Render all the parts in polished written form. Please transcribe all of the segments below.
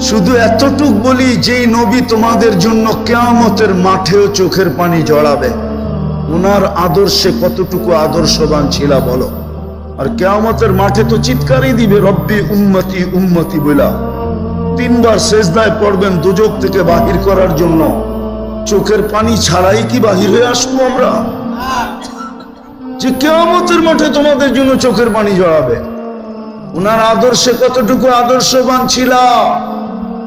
শুধু এতটুক বলি, যেই নবী তোমাদের জন্য কিয়ামতের মাঠেও চোখের পানি ঝরাবে, ওনার আদর্শে কতটুকু আদর্শবান ছিল বলো। আর কিয়ামতের মাঠে তো চিৎকারই দিবে, রব্বি উম্মতি উম্মতি বলা। 3 বার সেজদায় পড়বেন দুজক থেকে বাহির করার জন্য। চোখের পানি ছাড়াই কি বাহির হয়ে আসবো আমরা? যে কিয়ামতের মাঠে তোমাদের জন্য চোখের পানি ঝরাবে, ওনার আদর্শে কতটুকু আদর্শবান ছিল।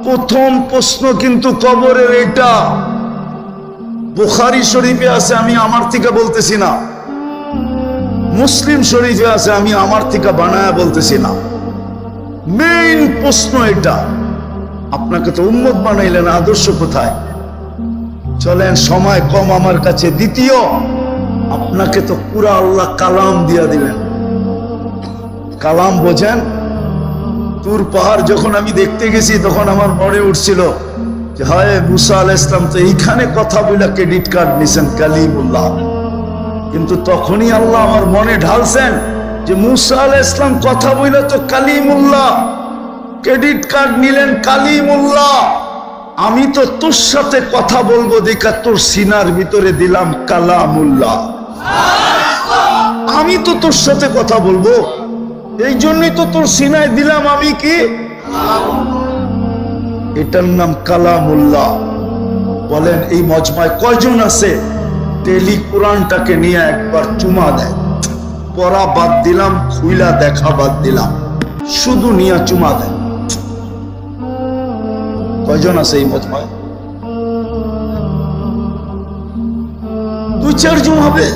প্রথম প্রশ্ন কিন্তু কবরের এটা। বুখারী শরীফে আছে, আমি আমার থেকে বলতেছি না। মুসলিম শরীফে আছে, আমি আমার থেকে বানায়া বলতেছি না। মেইন প্রশ্ন এটা। আপনাকে তো উম্মত বানাইলেন, আদর্শ কোথায়? চলেন, সময় কম আমার কাছে। দ্বিতীয়, আপনাকে তো পুরা আল্লাহ কালাম দিয়া দিলেন। কালাম বোঝেন? তুর পাহাড় যখন আমি দেখতে গেছি, তখন আমার মনে উঠছিল যে হায়, মুসা আলাইহিস সালাম তো এইখানে কথা বলে ক্রেডিট কার্ড নিছেন কালিমুল্লাহ। কিন্তু তখনই আল্লাহ আমার মনে ঢালছেন যে মুসা আলাইহিস সালাম কথা বলে তো কালিমুল্লাহ, ক্রেডিট কার্ড নিলেন কালিমুল্লাহ। আমি তো তোর সাথে কথা বলবো দেখা তোর সিনার ভিতরে দিলাম কালামুল্লাহ। আমি তো তোর সাথে কথা বলবো, এই জন্যই তো তোর সিনায় দিলাম আমি কি, এটার নাম কালামুল্লাহ। বলেন এই মজমায় কয়জন আছে টেলি কোরআনটাকে নিয়ে একবার চুমা দেয়? পড়া বাদ দিলাম, খুইলা দেখা বাদ দিলাম, শুধু নিয়ে চুমা দেয়। কয়জন আছে এই মজমায়? 2-4 জন হবে।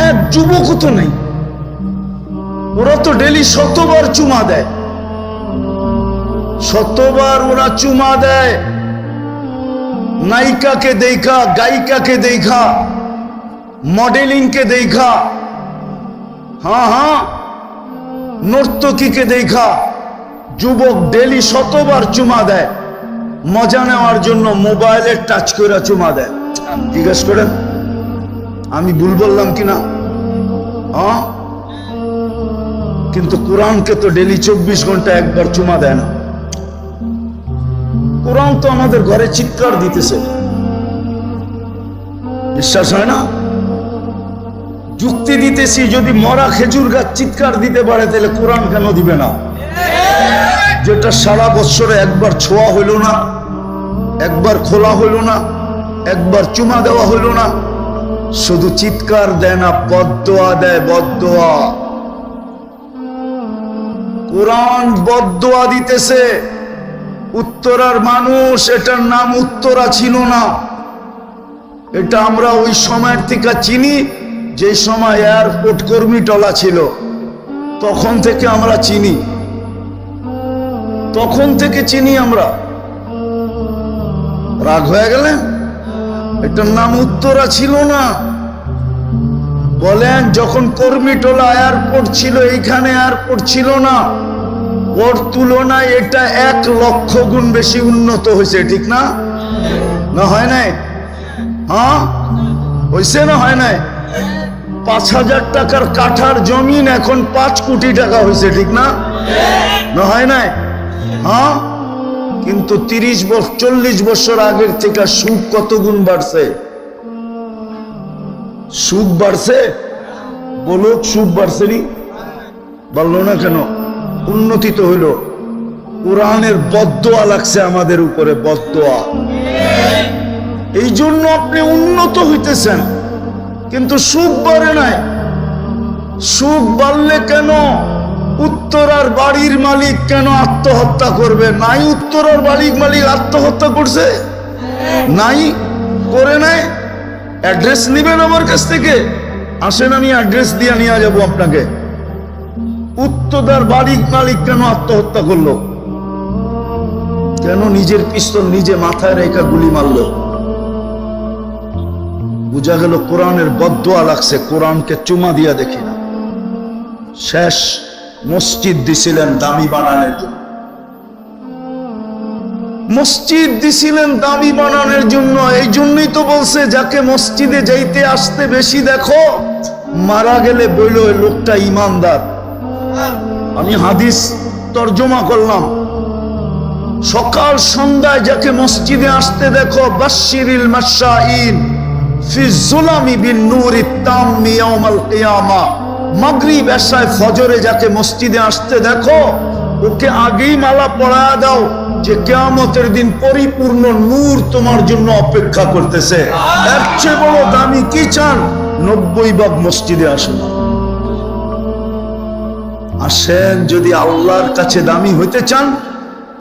এক যুবকও তো নেই। ওরা তো ডেলি 100বার চুমা দেয়, 100বার ওরা চুমা দেয়। নায়িকাকে দেখা, গায়িকাকে দেখা, মডেলিংকে দেখা, হ্যাঁ নর্তকীকে দেখা যুবক ডেলি 100বার চুমা দেয়। মজা নেওয়ার জন্য মোবাইলে টাচ করে চুমা দেয়। জিজ্ঞেস করেন আমি ভুল বললাম কিনা? হ্যাঁ, কিন্তু কোরআনকে তো ডেলি 24 ঘন্টা একবার চুমা দেয় না। কোরআন তো আমাদের ঘরে চিৎকার দিতেছে, বিশ্বাস হয় না? যুক্তি দিতেছি, যদি মরা খেজুর গাছ চিৎকার দিতে পারে তাহলে কোরআন কেন দিবে না? যেটা সারা বছরে একবার ছোঁয়া হইল না, একবার খোলা হইল না, একবার চুমা দেওয়া হইল না, শুধু চিৎকার দেয় না, বদদোয়া দেয়, বদদোয়া। কোরআন বদদোয়া দিতেছে। উত্তরার মানুষ, এটার নাম উত্তরা ছিল না। এটা আমরা ওই সময়ের থেকে চিনি, যে সময় এয়ারপোর্ট কর্মীটলা ছিল, তখন থেকে আমরা চিনি, তখন থেকে চিনি আমরা। রাগ হয়ে গেলেন? এটার নাম উত্তরা ছিল না। বলেন, যখন কর্মীটলা এয়ারপোর্ট ছিল, এইখানে এয়ারপোর্ট ছিল না, ওর তুলনায় এটা 1 লক্ষ গুণ বেশি উন্নত হয়েছে, ঠিক না? না হয় নাই? হ্যাঁ হয়েছে না হয় নাই? 5000 টাকার কাঠার জমিন এখন 5 কোটি টাকা হয়েছে, ঠিক না? না হয় নাই? হ্যাঁ, কিন্তু 40 বছর আগের থেকে সুখ কত গুণ বাড়ছে? সুখ বাড়ছে? বলো, সুখ বাড়ছে নি? বললো না কেন? উন্নতি তো হইল। কোরআনের বদদোয়া লাগছে আমাদের উপরে, বদদোয়া। এই জন্য আপনি উন্নত হইতেছেন, কিন্তু সুখ বাড়ে নাই। সুখ বাড়লে কেন? উত্তরার বাড়ির মালিক কেন আত্মহত্যা করবে? নাই, উত্তরার বাড়ির মালিক আত্মহত্যা করছে? নাই, করে নাই। অ্যাড্রেস নিবেন আমার কাছ থেকে? আসেন, আমি অ্যাড্রেস দিয়ে নিয়ে যাবো আপনাকে। উত্তরার বাড়ির মালিক কেন আত্মহত্যা করলো? কেন নিজের পিস্তল নিজে মাথায় রেখা গুলি মারলো? বুঝা গেল কোরআনের বদদোয়া লাগছে। কোরআনকে চুমা দিয়া দেখি না। শেষ মসজিদ দিছিলেন দামি বানানোর জন্য, মসজিদ দিছিলেন দামি বানানোর জন্য। এই জন্যই তো বলছে, যাকে মসজিদে যাইতে আসতে বেশি দেখো, মারা গেলে বইল লোকটা ইমানদার। আমি হাদিস তর্জমা করলাম, সকাল সন্ধ্যায় যাকে মসজিদে আসতে দেখো, বাশশিরিল মাশাইন ফি যুলামি বিন নূরি তাম্মি ইয়াউমাল কিয়ামা। মাগরিব এশায় ফজরে যাকে মসজিদে আসতে দেখো, ওকে আগেই মালা পরায়া দাও যে কিয়ামতের দিন পরিপূর্ণ নূর তোমার জন্য অপেক্ষা করতেছে। এর চেয়ে বড় দামি কি চান? 90 ভাগ মসজিদে আসুন। আসেন যদি আল্লাহর কাছে দামি হইতে চান।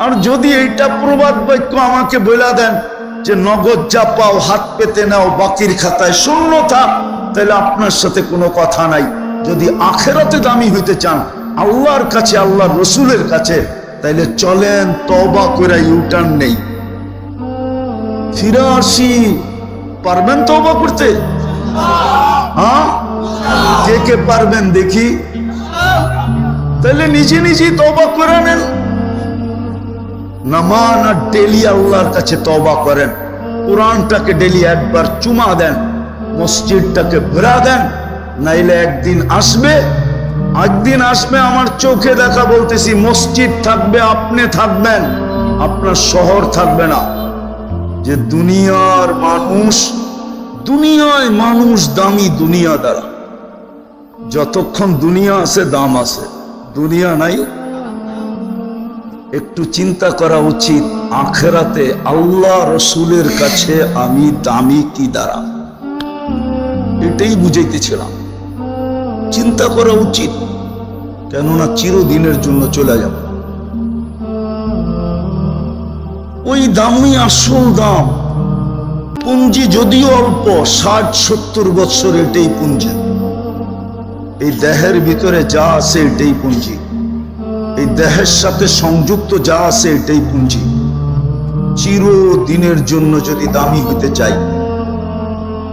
আর যদি এইটা প্রবাদ বাক্য আমাকে বলে দেন যে নগদ যা পাও হাত পেতে নাও, বাকির খাতায় শূন্য থাক, তাহলে আপনার সাথে কোনো কথা নাই। যদি আখেরাতে দামি হইতে চান আল্লাহর কাছে, আল্লাহর রসুলের কাছে, তাইলে চলেন তওবা করে ইউটার্ন নেই, ফিরে আসি। পারবেন তওবা করতে? হ্যাঁ, কে কে পারবেন দেখি? তাহলে নিজে নিজেই তওবা করে নেন। নামান আর ডেলি আল্লাহর কাছে তওবা করেন। কোরআনটাকে ডেলি একবার চুমা দেন, মসজিদটাকে ঘোরা দেন। নাইলে একদিন আসবে আমার চোখে দেখা বলতেছি, মসজিদ থাকবে, আপনি থাকবেন, আপনার শহর থাকবে না। যে দুনিয়ায় মানুষ দামি দুনিয়া দ্বারা। যতক্ষণ দুনিয়া আছে দাম আছে, দুনিয়া নাই। একটু চিন্তা করা উচিত, আখেরাতে আল্লাহ রসুলের কাছে আমি দামি কি দ্বারা? এটাই বুঝাইতেছিলাম। চিন্তা করা উচিত, কেননা চিরদিনের জন্য চলে যাব। ওই দামই আসল দাম। পুঞ্জি যদিও অল্প, 60-70 বছর এটাই পুঞ্জি। এই দেহের ভিতরে যা আছে এটাই পুঞ্জি। এই দেহের সাথে সংযুক্ত যা আছে এটাই পুঞ্জি। চিরদিনের জন্য যদি দামি হতে চাই,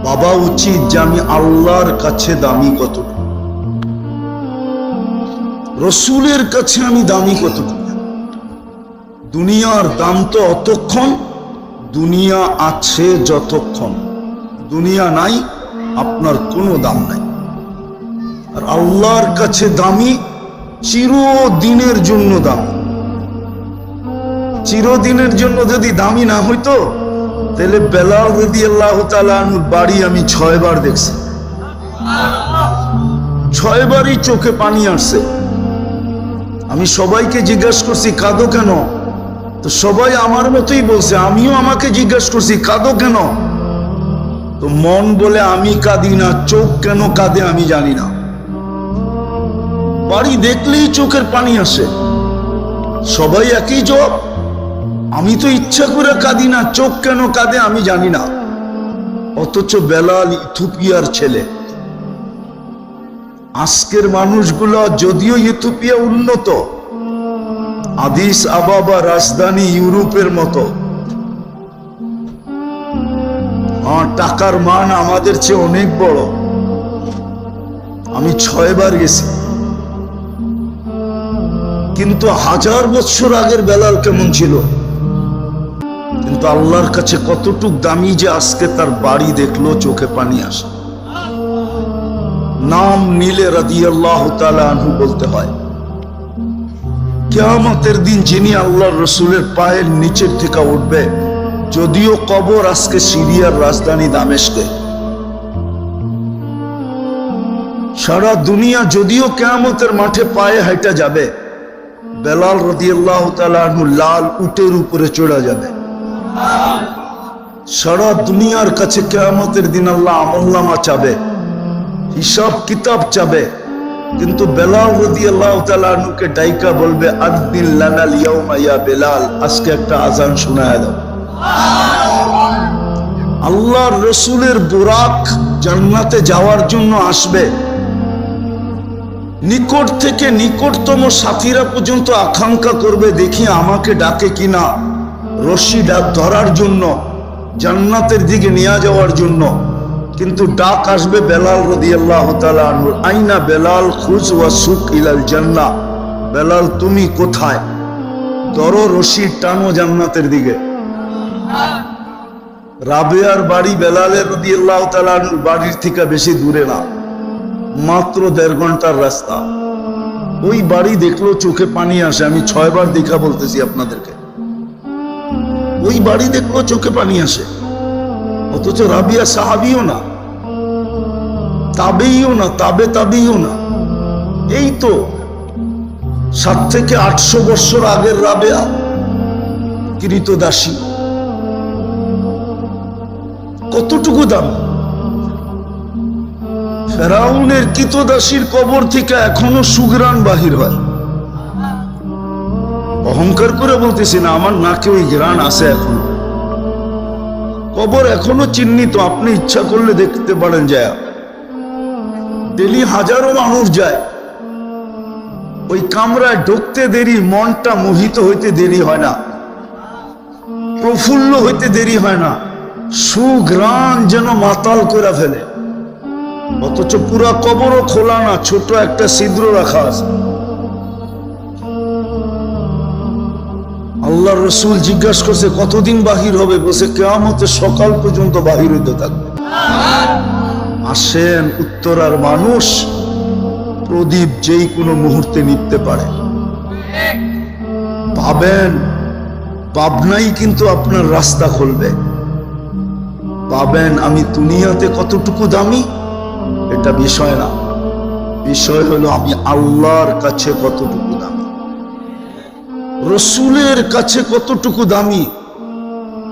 ভাবা উচিত যে আমি আল্লাহর কাছে দামি কতটুকু, রসুলের কাছে আমি দামি কতটুকু। দুনিয়ার দাম তো অতক্ষণ, দুনিয়া আছে যতক্ষণ। দুনিয়া নাই, আপনার কোনো দাম নাই। আর আল্লাহর কাছে দামি, চিরদিনের জন্য দামি। চিরদিনের জন্য যদি দামি না হইতো, তাহলে বেলাল রাদিয়াল্লাহু তাআলা আনহুর বাড়ি আমি 6 বার দেখছি। 6 বারই চোখে পানি আসছে। আমি সবাইকে জিজ্ঞাসা করছি কাঁদো কেন? তো সবাই আমার মতোই বলছে। আমিও আমাকে জিজ্ঞাসা করছি কাঁদো কেন? তো মন বলে আমি কাঁদি না, চোখ কেন কাঁদে আমি জানি না। বাড়ি দেখলেই চোখের পানি আসে। সবাই একই জবাব, আমি তো ইচ্ছা করে কাঁদি না, চোখ কেন কাঁদে আমি জানি না। অথচ বেলাল ইথিওপিয়ার ছেলে। আজকের মানুষগুলো যদিও ইথিওপিয়া উন্নত, আদিস আবাবা রাজধানী ইউরোপের মতো, টাকার মান আমাদের চেয়ে অনেক বড়। আমি 6 বার গেছি। কিন্তু 1000 বছর আগের বেলাল কেমন ছিল, কিন্তু আল্লাহর কাছে কতটুক দামি যে আজকে তার বাড়ি দেখলো চোখে পানি আসে। নাম নিলে রাদিয়াল্লাহু তাআলা আনহু বলতে হয়। কিয়ামতের দিন যিনি আল্লাহর রসুলের পায়ের নিচের থেকে উঠবে, যদিও কবর আজকে সিরিয়ার রাজধানী দামেস্কে, সারা দুনিয়া যদিও কিয়ামতের মাঠে পায়ে হাঁটা যাবে, বেলাল রাদিয়াল্লাহু তাআলা আনহু লাল উটের উপরে চড়া যাবে। সারা দুনিয়ার কাছে কিয়ামতের দিন আল্লাহ আমলনামা চাবে, হিসাব কিতাব চাবে। কিন্তু বেলাল রাদিয়াল্লাহু তাআলা আনহুকে ডাইকা বলবে, আযিন লানাল ইয়াউমা ইয়া বেলাল, আজকে একটা আজান শোনায় দাও। আল্লাহর রসুলের বুরাক জান্নাতে যাওয়ার জন্য আসবে। নিকট থেকে নিকটতম সাথীরা পর্যন্ত আকাঙ্ক্ষা করবে, দেখি আমাকে ডাকে কিনা, রশি ধরার জন্য, জান্নাতের দিকে নিয়ে যাওয়ার জন্য। কিন্তু ডাক আসবে বেলাল রাদিয়াল্লাহু তাআলা আনহু, আইনা বেলাল খুজ ওয়া সুক ইলাল জান্নাহ, বেলাল তুমি কোথায়, ধরো রশি টানো জান্নাতের দিকে। রাবেয়ার বাড়ি বেলালের রাদিয়াল্লাহু তাআলা আনহুর বাড়ির থেকে বেশি দূরে না, মাত্র 1.5 ঘন্টার রাস্তা। ওই বাড়ি দেখলো চোখে পানি আসে। আমি 6 বার দেখা বলতেছি আপনাদেরকে। ওই বাড়ি দেখলেও চোখে পানি আসে। অথচ রাবিয়া সাহাবিও না, তাবেইও না, তাবেইও না। এই তো 700 থেকে 800 বছর আগের রাবেয়া, কৃতদাসী। কতটুকু দাম! ফেরাউনের কৃতদাসীর কবর থেকে এখনো সুঘ্রাণ বাহির হয়। অহংকার করে বলতেছি না, আমার নাকে ওই ঘ্রাণ আছে এখনো। কবর এখনো চিহ্নিত, আপনি ইচ্ছা করলে দেখতে পারেন। যায় ডেলি হাজারো মানুষ যায়। ওই কামরায় ঢুকতে দেরি, মনটা মোহিত হইতে দেরি হয় না, প্রফুল্ল হইতে দেরি হয় না, সুঘ্রাণ যেন মাতাল করে ফেলে। অথচ পুরা কবরও খোলা না, ছোট একটা ছিদ্র রাখা আছে। আল্লাহ রসুল জিজ্ঞাসা করছে কতদিন বাহির হবে? বলছে কিয়ামতের সকাল পর্যন্ত বাহির হইতে থাকবে। আসেন, উত্তরার মানুষ, প্রদীপ যেই কোনো মুহূর্তে নিভতে পারে। পাবেন, পাবনাই কিন্তু আপনার রাস্তা খুলবে। পাবেন আমি দুনিয়াতে কতটুকু দামি এটা বিষয় না, বিষয় হলো আমি আল্লাহর কাছে কতটুকু দামি, রসুলের কাছে কতটুকু দামি।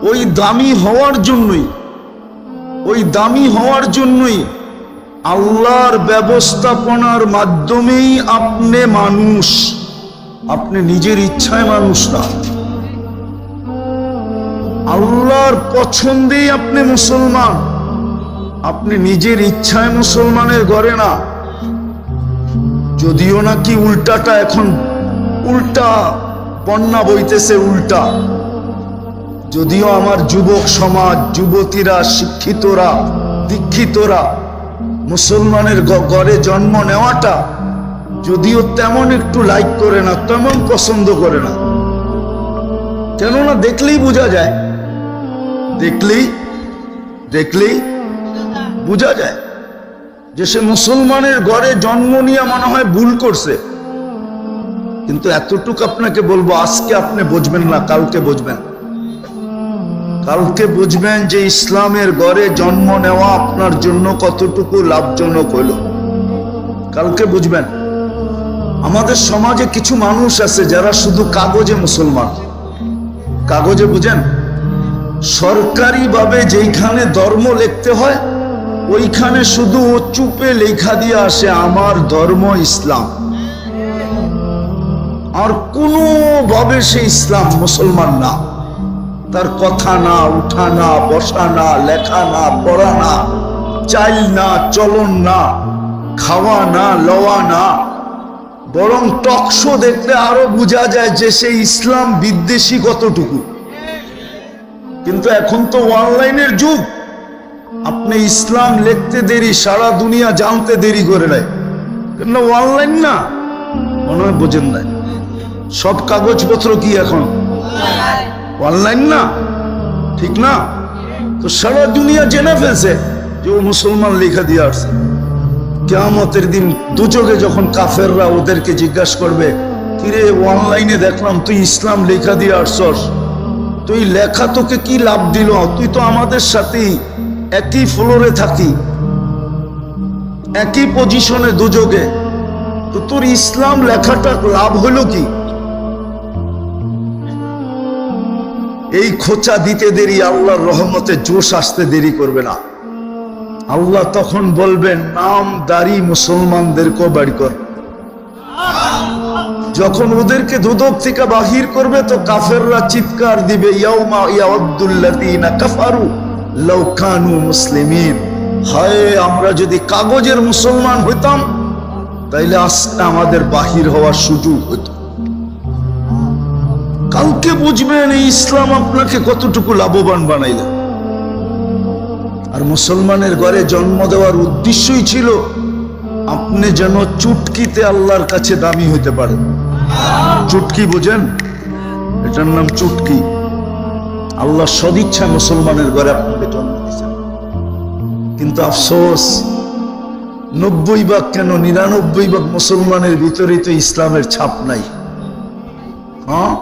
ওই দামি হওয়ার জন্যই, ওই দামি হওয়ার জন্যই আল্লাহর ব্যবস্থাপনার মাধ্যমেই আপনি মানুষ। আপনি নিজের ইচ্ছায় মানুষ না, আল্লাহর পছন্দেই আপনি মুসলমান। আপনি নিজের ইচ্ছায় মুসলমানের ঘরে না। যদিও নাকি উল্টাটা এখন উল্টা বন্যা বইতেছে, উল্টা। যদিও আমার যুবক সমাজ, যুবতীরা, শিক্ষিতরা, দীক্ষিতরা মুসলমানের ঘরে জন্ম নেওয়াটা যদিও তেমন একটু লাইক করে না, তেমন পছন্দ করে না। কেননা দেখলেই বোঝা যায়, দেখলেই বোঝা যায় যে সে মুসলমানের ঘরে জন্ম নিয়ে মনে হয় ভুল করছে। কিন্তু এতটুকু আপনাকে বলবো, আজকে আপনি বুঝবেন না, কালকে বুঝবেন। কালকে বুঝবেন যে ইসলামের ঘরে জন্ম নেওয়া আপনার জন্য কতটুকু লাভজনক হইল। কালকে বুঝবেন। আমাদের সমাজে কিছু মানুষ আছে যারা শুধু কাগজে মুসলমান। কাগজে, বুঝেন, সরকারিভাবে যেইখানে ধর্ম লিখতে হয় ওইখানে শুধু ও চুপে লেখা দিয়ে আসে আমার ধর্ম ইসলাম। আর কোনোভাবে সে ইসলাম মুসলমান না। তার কথা না, উঠা না, বসা না, লেখা না, পড়া না, চাল না, চলন না, খাওয়া না, লওয়া না। বরং টকশো দেখলে আরো বোঝা যায় যে সে ইসলাম বিদ্বেষী কতটুকু। কিন্তু এখন তো অনলাইনের যুগ। আপনি ইসলাম লিখতে দেরি, সারা দুনিয়া জানতে দেরি করে নেয়। কেন? অনলাইন না, মনে হয় বোঝেন নাই। সব কাগজপত্র কি এখন অনলাইন না? ঠিক না? তো সারা দুনিয়া জেনে ফেলছে যে ও মুসলমান লেখা দিয়ে আসছে। কিয়ামতের দিন দুচোখে যখন কাফেররা ওদেরকে জিজ্ঞাসা করবে, কিরে অনলাইনে দেখলাম তুই ইসলাম লেখা দিয়ে আসছস, তুই লেখা তোকে কি লাভ দিল? তুই তো আমাদের সাথেই একই ফ্লোরে থাকি, একই পজিশনে দুযোগে, তো তোর ইসলাম লেখাটা লাভ হলো কি? এই খোঁচা দিতে দেরি আল্লাহর রহমতে জোশ আসতে দেরি করবে না। আল্লাহ তখন বলবেন নামদারি মুসলমানদেরকেও বাড়ি কর। যখন ওদেরকে দুদক থেকে বাহির করবে তো কাফেররা চিৎকার দিবে, ইয়াউমা ইয়াউদ্দুল্লাযীনা কাফারু লাউ কানু মুসলিমিন। হায়, আমরা যদি কাগজের মুসলমান হইতাম তাইলে আজকে আমাদের বাহির হওয়ার সুযোগ হতো। কালকে বুঝবেন এই ইসলাম আপনাকে কতটুকু লাভবান বানাইল। আর মুসলমানের ঘরে জন্ম দেওয়ার উদ্দেশ্যই ছিল আপনি যেন চুটকিতে আল্লাহর কাছে দামি হইতে পারেন। চুটকি বুঝেন? এটার নাম চুটকি। আল্লাহ সদিচ্ছা মুসলমানের ঘরে আপনাকে জন্ম দিয়েছেন। কিন্তু আফসোস, 90% কেন 99% মুসলমানের ভিতরেই তো ইসলামের ছাপ নাই। হ্যাঁ,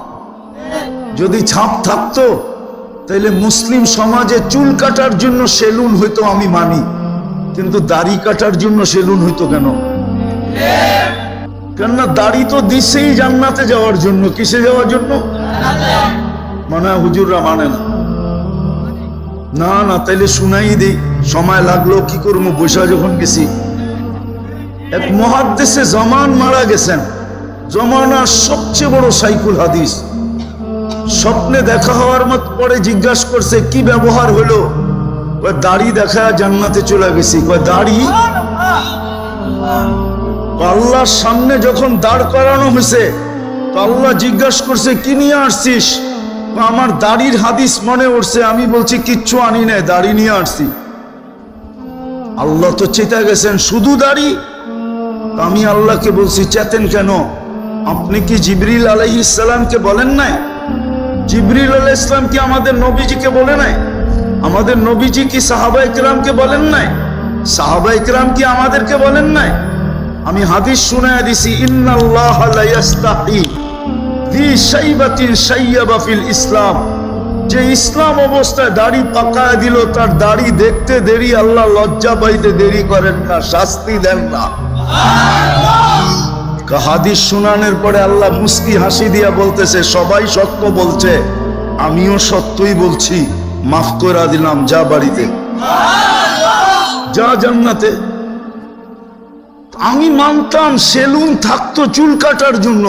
যদি ছাপ থাকতো তাইলে মুসলিম সমাজে চুল কাটার জন্য সেলুন হইতো আমি মানি, কিন্তু দাড়ি কাটার জন্য সেলুন হইতো কেন? কেননা দাড়ি তো দিছেই জান্নাতে যাওয়ার জন্য। কিসে যাওয়ার জন্য? মানে হুজুররা মানে না। না না, তাইলে শুনাই দেই, সময় লাগলো কি করবো, বৈশা যখন গেছি। এক মুহাদ্দিসে জামান মারা গেছেন, জমানার সবচেয়ে বড় সাইকুল হাদিস। স্বপ্নে দেখা হওয়ার মত পরে জিজ্ঞাসা করছে কি ব্যবহার হলো? ওই দাড়ি দেখা জান্নাতে চলে গেছি। কয় দাড়ি? আল্লাহর সামনে যখন দাঁড় করানো হয়েছে তো আল্লাহ জিজ্ঞাসা করছে কি নিয়ে আসছিস? আমার দাড়ির হাদিস মনে উঠছে। আমি বলছি কিচ্ছু আনি নাই, দাড়ি নিয়ে আসছি। আল্লাহ তো চেতা গেছেন, শুধু দাড়ি? আমি আল্লাহকে বলছি চেতেন কেন? আপনি কি জিবরিল আলাইহিস সালামকে বলেন নাই? জিবরিল আলাইহিস সালাম কি আমাদের নবীজিকে বলে নাই? আমাদের নবীজি কি সাহাবায়ে কেরামকে বলেন নাই? সাহাবায়ে কেরাম কি আমাদেরকে বলেন নাই? আমি হাদিস শুনায়া দিছি, ইন্নাল্লাহা লা ইস্তাহি ফি শাইবাতিন শাইয়াবা ফিল ইসলাম। যে ইসলাম অবস্থায় দাড়ি পাকায় দিল, তার দাড়ি দেখতে দেরি, আল্লাহ লজ্জা পাইতে দেরি করেন না, শাস্তি দেন না। হাদিস শুনানোর পরে আল্লাহ মুস্কি হাসি দিয়া বলতেছে সবাই সত্য বলছে, আমিও সত্যই বলছি, মাফ করে দিলাম, যা বাড়িতে, যা জান্নাতে। আমি মানতাম সেলুন থাকতো চুল কাটার জন্য,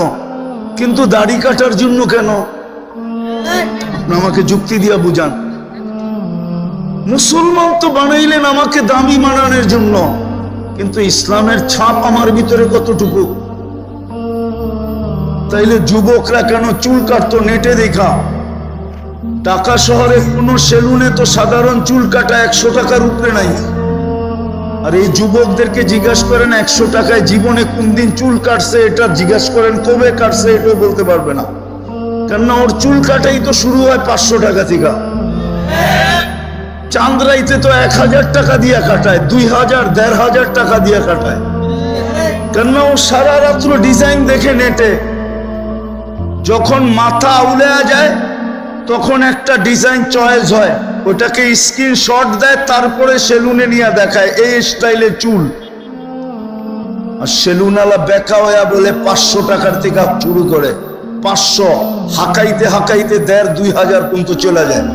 কিন্তু দাড়ি কাটার জন্য কেন? আমাকে যুক্তি দিয়া বুঝান। মুসলমান তো বানাইলেন আমাকে দামি মানানোর জন্য, কিন্তু ইসলামের ছাপ আমার ভিতরে কতটুকু? তাইলে যুবকরা কেন চুল কাটতো নেটে দেখা? ঢাকা শহরে কোন সেলুনে তো সাধারণ চুল কাটা 100 টাকার উপরে নাই। আর এই যুবকদেরকে জিজ্ঞাসা করেন 100 টাকায় জীবনে কোন দিন চুল কাটছে, এটা জিজ্ঞাসা করেন কবে কাটছে, এটাও বলতে পারবে না। কেননা ওর চুল কাটাই তো শুরু হয় 500 টাকা থেকে। চাঁদরাইতে তো 1000 টাকা দিয়া কাটায়, 2000, 1500 টাকা দিয়া কাটায়। কেননা ও সারা রাত্র ডিজাইন দেখে নেটে, যখন মাথা আউলেয়া যায় তখন একটা ডিজাইন চয়েস হয়, ওটাকে স্ক্রিনশট দেয়, তারপরে সেলুনে নিয়ে দেখায় এই স্টাইলে চুল। আর সেলুনওয়ালা বেকা হইয়া বলে 500 টাকার থেকে শুরু করে, 500 হাঁকাইতে হাঁকাইতে 1500-2000 পর্যন্ত চলে যায়।